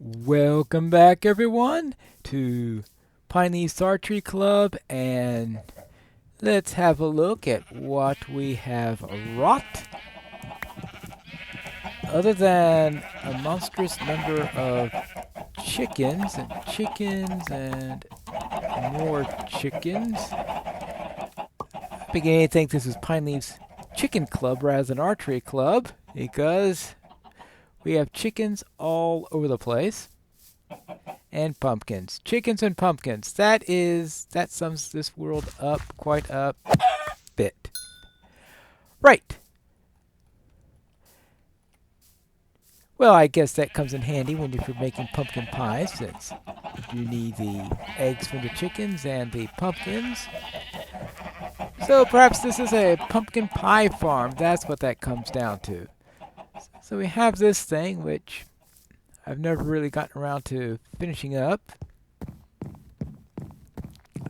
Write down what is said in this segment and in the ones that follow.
Welcome back, everyone, to Pineleaf's Archery Club, and let's have a look at what we have wrought. Other than a monstrous number of chickens and more chickens, I'm beginning to think this is Pineleaf's Chicken Club rather than Archery Club because we have chickens all over the place. And pumpkins. Chickens and pumpkins. That sums this world up quite a bit. Right. Well, I guess that comes in handy when you're making pumpkin pie, since you need the eggs from the chickens and the pumpkins. So perhaps this is a pumpkin pie farm. That's what that comes down to. So we have this thing, which I've never really gotten around to finishing up.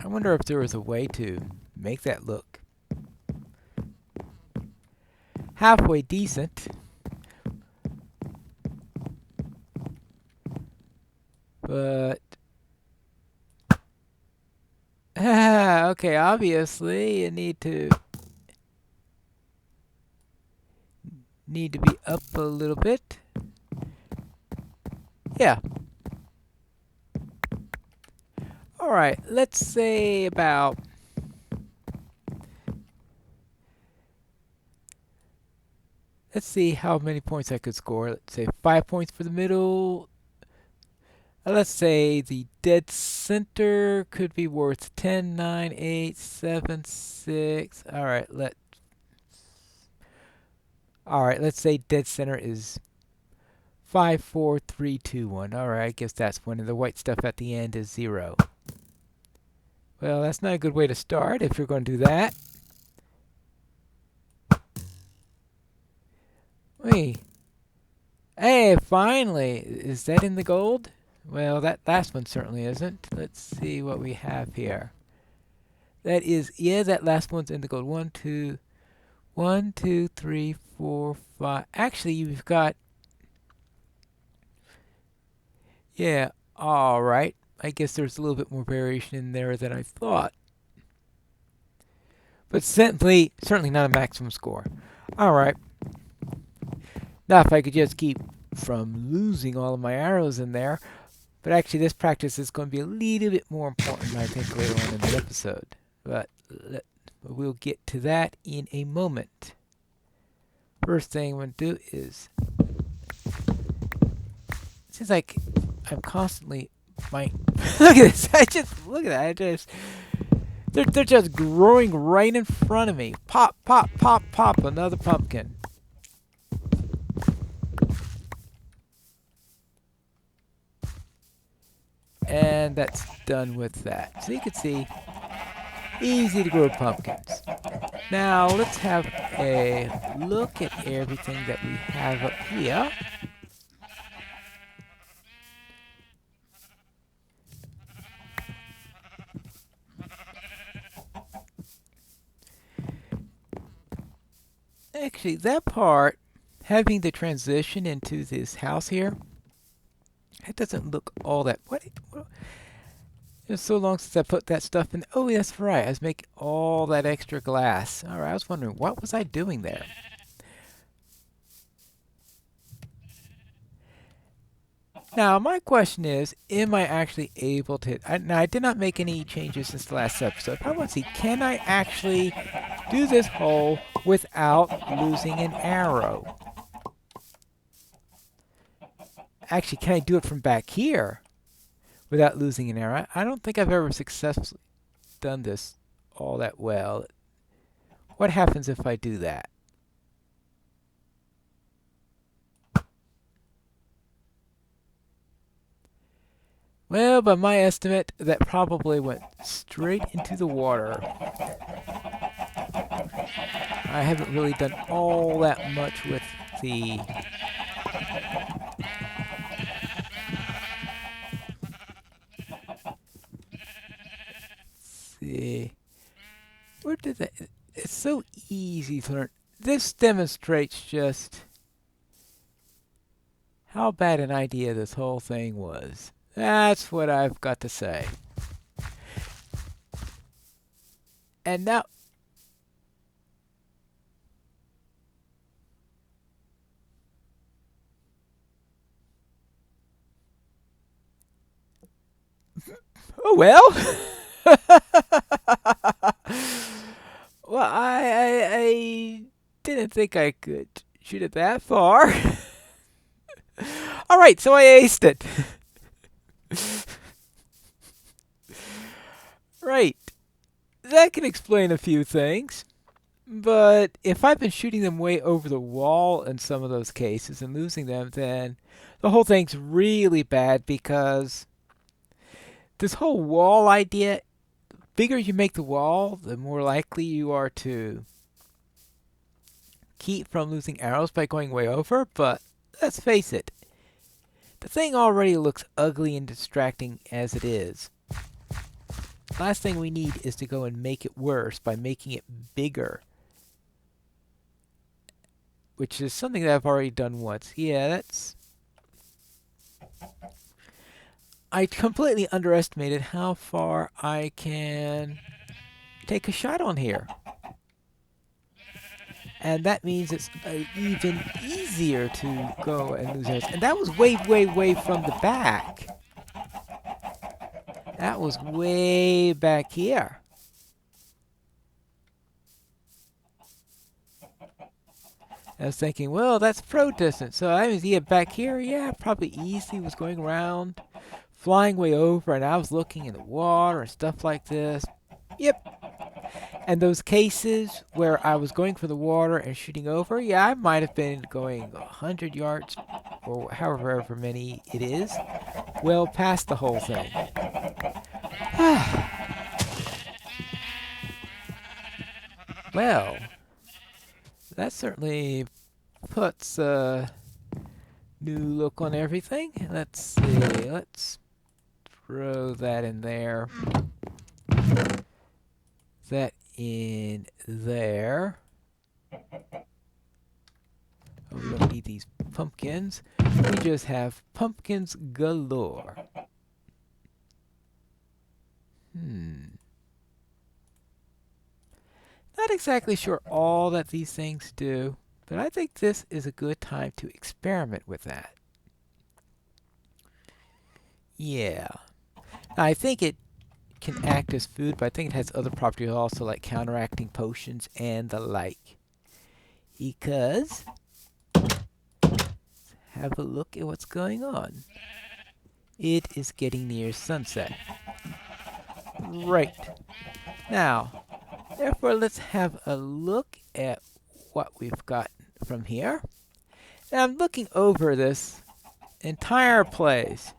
I wonder if there was a way to make that look halfway decent. But okay, obviously you need to be up a little bit. Yeah. All right, let's say about let's see how many points I could score. Let's say 5 points for the middle. Let's say the dead center could be worth 10, 9, 8, 7, 6. All right, let's say dead center is 5, 4, 3, 2, 1. All right, I guess that's one, and the white stuff at the end is 0. Well, that's not a good way to start if you're going to do that. Wait. Hey, finally! Is that in the gold? Well, that last one certainly isn't. Let's see what we have here. That is, yeah, that last one's in the gold. 1, 2, 3, 4, 5. Actually, you've got, yeah, all right. I guess there's a little bit more variation in there than I thought. But certainly not a maximum score. All right. Now, if I could just keep from losing all of my arrows in there. But actually, this practice is going to be a little bit more important, I think, later on in the episode. But we'll get to that in a moment. First thing I'm going to do is, it seems like I'm constantly look at this. Look at that. They're just growing right in front of me. Pop, pop, pop, pop. Another pumpkin. And that's done with that. So you can see, easy to grow pumpkins. Now let's have a look at everything that we have up here. Actually, that part, having the transition into this house here, it doesn't look all that. It's so long since I put that stuff in. Oh, that's right. I was making all that extra glass. All right, I was wondering, what was I doing there? Now, my question is, am I actually able to... Now, I did not make any changes since the last episode. I want to see, can I actually do this hole without losing an arrow? Actually, can I do it from back here without losing an arrow? I don't think I've ever successfully done this all that well. What happens if I do that? Well, by my estimate, that probably went straight into the water. I haven't really done all that much with the... Let's see. Where did that... It's so easy to learn. This demonstrates just how bad an idea this whole thing was. That's what I've got to say. And now, oh well. Well, I didn't think I could shoot it that far. All right, so I aced it. Right. That can explain a few things. But if I've been shooting them way over the wall in some of those cases and losing them, then the whole thing's really bad because this whole wall idea, bigger you make the wall, the more likely you are to keep from losing arrows by going way over. But let's face it, the thing already looks ugly and distracting as it is. Last thing we need is to go and make it worse by making it bigger. Which is something that I've already done once. Yeah, that's... I completely underestimated how far I can take a shot on here. And that means it's even easier to go and lose arrows. And that was way, way, way from the back. That was way back here. I was thinking, well, that's pro distance. So I was back here. Yeah, probably easy. Was going around, flying way over, and I was looking in the water and stuff like this. Yep. And those cases where I was going for the water and shooting over, yeah, I might have been going 100 yards or however many it is, well past the whole thing. Well, that certainly puts a new look on everything. Let's see. Let's throw that in there. That in there. Oh, we don't need these pumpkins. We just have pumpkins galore. Not exactly sure all that these things do, but I think this is a good time to experiment with that. Yeah. I think it can act as food, but I think it has other properties also, like counteracting potions and the like. Because, let's have a look at what's going on. It is getting near sunset. Right. Now, therefore, let's have a look at what we've got from here. Now, I'm looking over this entire place.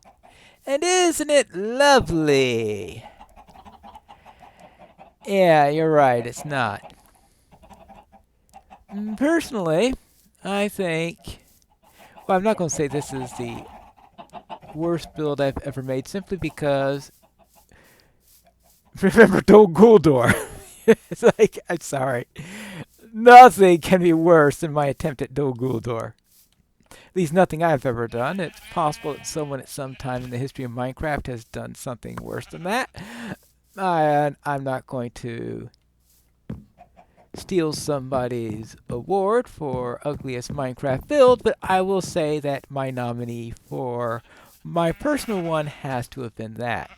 And isn't it lovely? Yeah, you're right, it's not. Personally, I think... Well, I'm not going to say this is the worst build I've ever made, simply because... Remember Dol Guldur? It's like, I'm sorry. Nothing can be worse than my attempt at Dol Guldur. At least nothing I've ever done. It's possible that someone at some time in the history of Minecraft has done something worse than that. I'm not going to steal somebody's award for ugliest Minecraft build, but I will say that my nominee for my personal one has to have been that.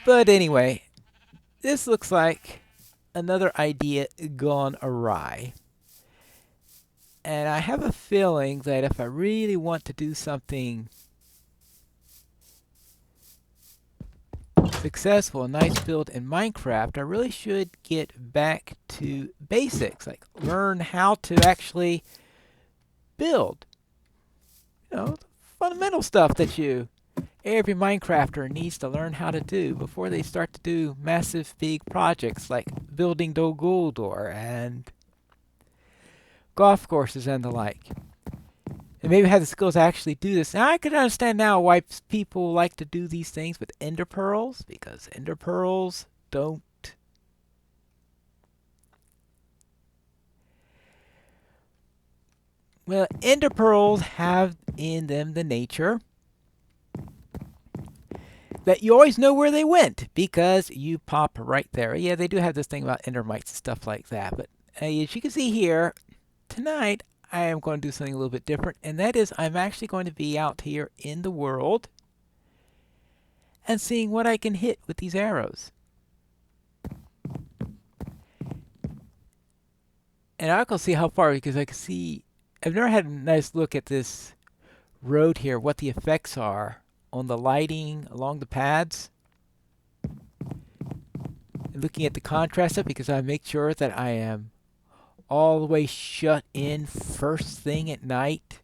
But anyway, this looks like another idea gone awry. And I have a feeling that if I really want to do something successful, a nice build in Minecraft, I really should get back to basics, like learn how to actually build. You know, fundamental stuff that every Minecrafter needs to learn how to do before they start to do massive big projects like building Dol Guldur and golf courses and the like. And maybe have the skills to actually do this. Now I can understand now why people like to do these things with ender pearls, because ender pearls don't Well, ender pearls have in them the nature that you always know where they went because you pop right there. Yeah, they do have this thing about endermites and stuff like that. But as you can see here, tonight I am going to do something a little bit different, and that is I'm actually going to be out here in the world and seeing what I can hit with these arrows. And I can see how far because I can see I've never had a nice look at this road here, what the effects are on the lighting along the paths. And looking at the contrast of it because I make sure that I am all the way shut in first thing at night,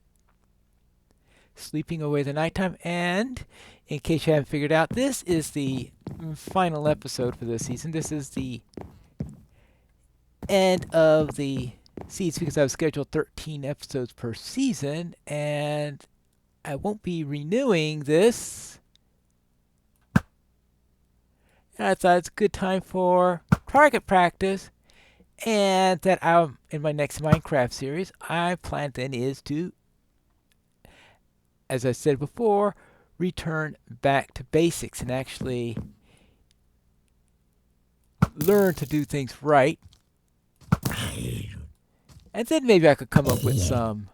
sleeping away the nighttime. And in case you haven't figured out, this is the final episode for this season. This is the end of the season because I've scheduled 13 episodes per season, and I won't be renewing this. And I thought it's a good time for target practice, and that in my next Minecraft series, I plan then is to, as I said before, return back to basics and actually learn to do things right. And then maybe I could come up with some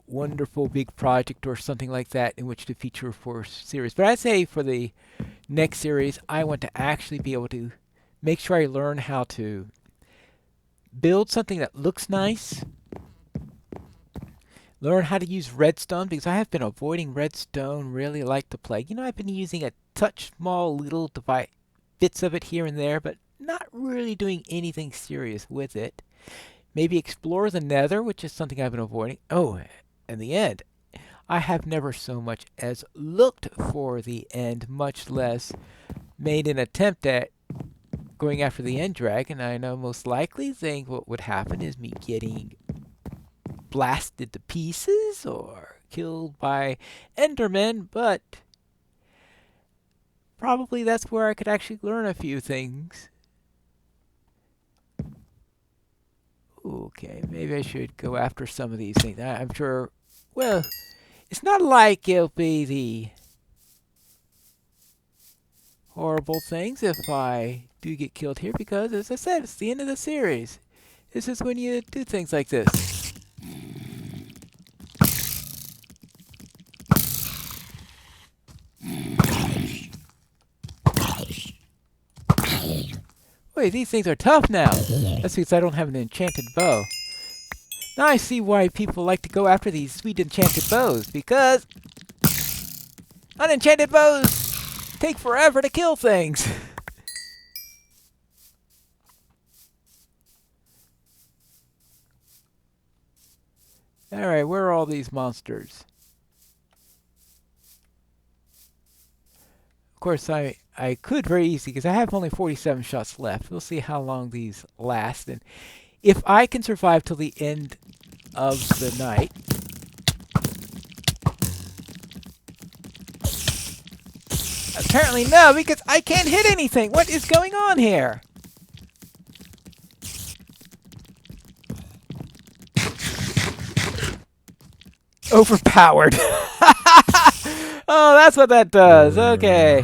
wonderful big project or something like that in which to feature for series. But I'd say for the next series, I want to actually be able to make sure I learn how to build something that looks nice, learn how to use redstone because I have been avoiding redstone really like the plague. You know, I've been using a touch small little device, bits of it here and there, but not really doing anything serious with it. Maybe explore the nether, which is something I've been avoiding. Oh, in the end, I have never so much as looked for the end, much less made an attempt at going after the end dragon. I know most likely think what would happen is me getting blasted to pieces or killed by endermen, but probably that's where I could actually learn a few things. Okay, maybe I should go after some of these things. I'm sure, well, it's not like it'll be the horrible things if I do get killed here because, as I said, it's the end of the series. This is when you do things like this. Wait, these things are tough now. That's because I don't have an enchanted bow. Now I see why people like to go after these sweet enchanted bows, because unenchanted bows take forever to kill things. Alright, where are all these monsters? Of course, I could very easily, because I have only 47 shots left. We'll see how long these last. And if I can survive till the end of the night, apparently no, because I can't hit anything. What is going on here? Overpowered. Oh, that's what that does. Okay.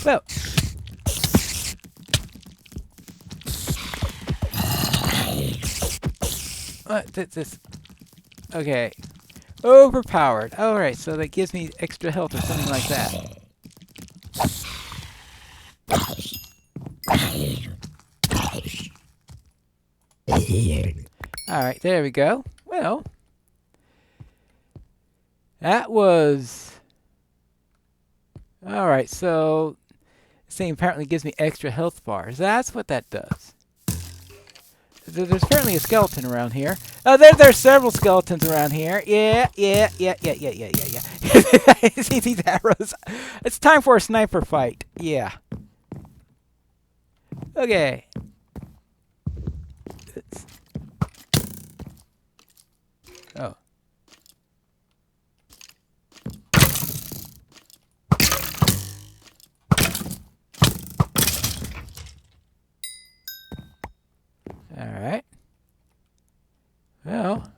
Well. This. Okay. Overpowered. Alright, so that gives me extra health or something like that. Alright, there we go. Well. That was... Alright, so... This thing apparently gives me extra health bars. That's what that does. There's apparently a skeleton around here. Oh, there's several skeletons around here. Yeah. See these arrows? It's time for a sniper fight. Yeah. Okay. Oh. Alright. Well,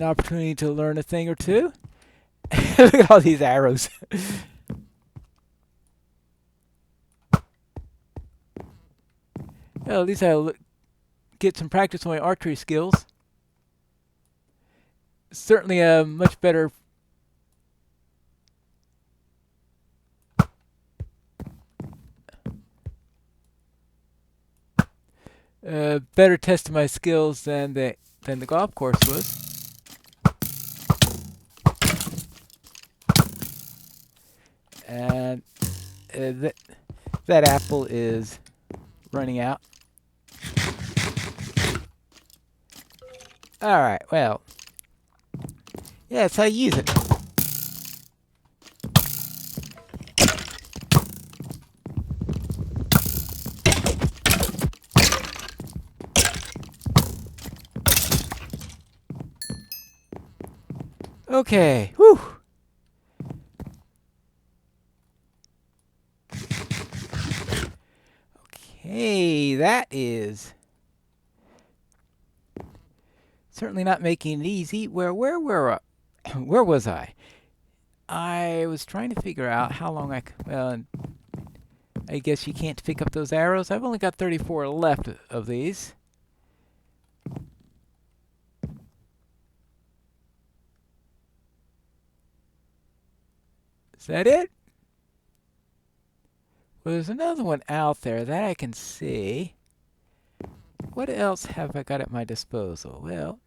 an opportunity to learn a thing or two. Look at all these arrows. Well, at least I'll get some practice on my archery skills. Certainly a much better better test of my skills than the golf course was. And that apple is running out. All right, well, yeah, that's how you use it. Okay, whew. Okay, that is certainly not making it easy. Where was I? I was trying to figure out how long well, I guess you can't pick up those arrows. I've only got 34 left of these. Is that it? Well, there's another one out there that I can see. What else have I got at my disposal? Well,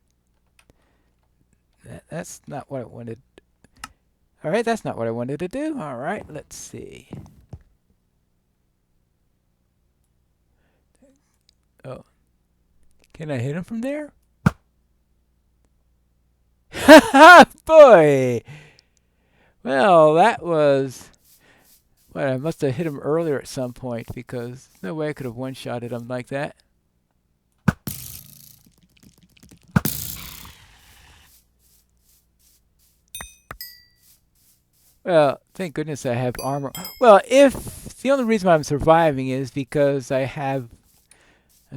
that's not what I wanted. All right, that's not what I wanted to do. All right, let's see. Oh, can I hit him from there? Ha ha, boy! Well, that was... Well, I must have hit him earlier at some point because there's no way I could have one-shotted him like that. Well, thank goodness I have armor. Well, if the only reason why I'm surviving is because I'm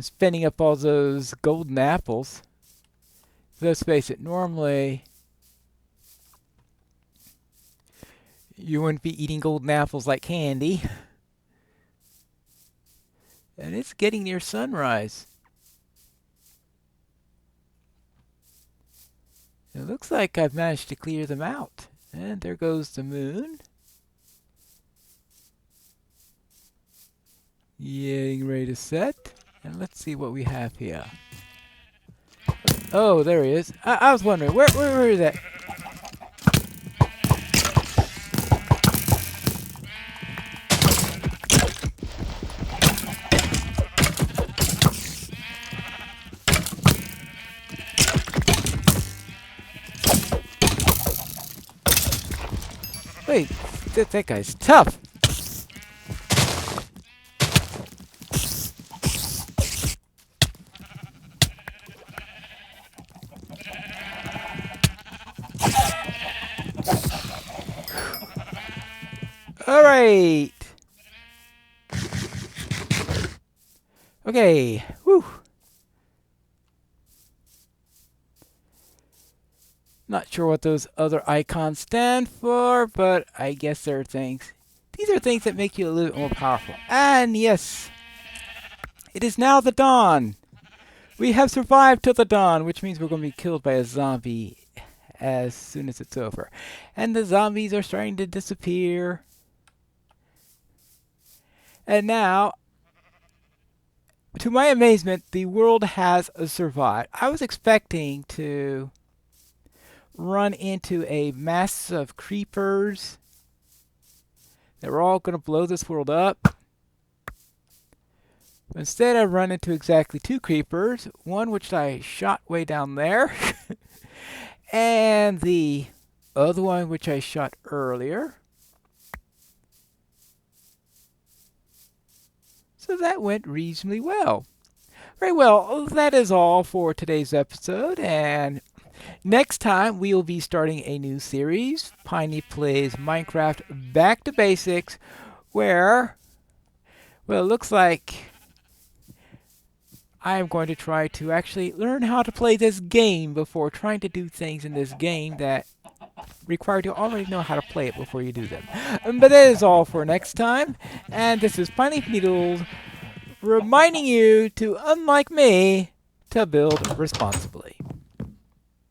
spending up all those golden apples. Let's face it, normally you wouldn't be eating golden apples like candy. And it's getting near sunrise. It looks like I've managed to clear them out. And there goes the moon. Getting ready to set. And let's see what we have here. Oh, there he is. I was wondering, where is that? Wait, that guy's tough. All right. Okay. Whew. Not sure what those other icons stand for, but I guess they're things. These are things that make you a little bit more powerful. And yes, it is now the dawn. We have survived till the dawn, which means we're going to be killed by a zombie as soon as it's over. And the zombies are starting to disappear. And now, to my amazement, the world has survived. I was expecting to run into a mass of creepers that were all going to blow this world up. Instead, I run into exactly two creepers, one which I shot way down there, and the other one which I shot earlier. So that went reasonably well. Very well, that is all for today's episode, and next time we will be starting a new series, Piney Plays Minecraft Back to Basics, where, well, it looks like I am going to try to actually learn how to play this game before trying to do things in this game that require you to already know how to play it before you do them. But that is all for next time, and this is Pineleaf Needles reminding you to, unlike me, to build responsibly.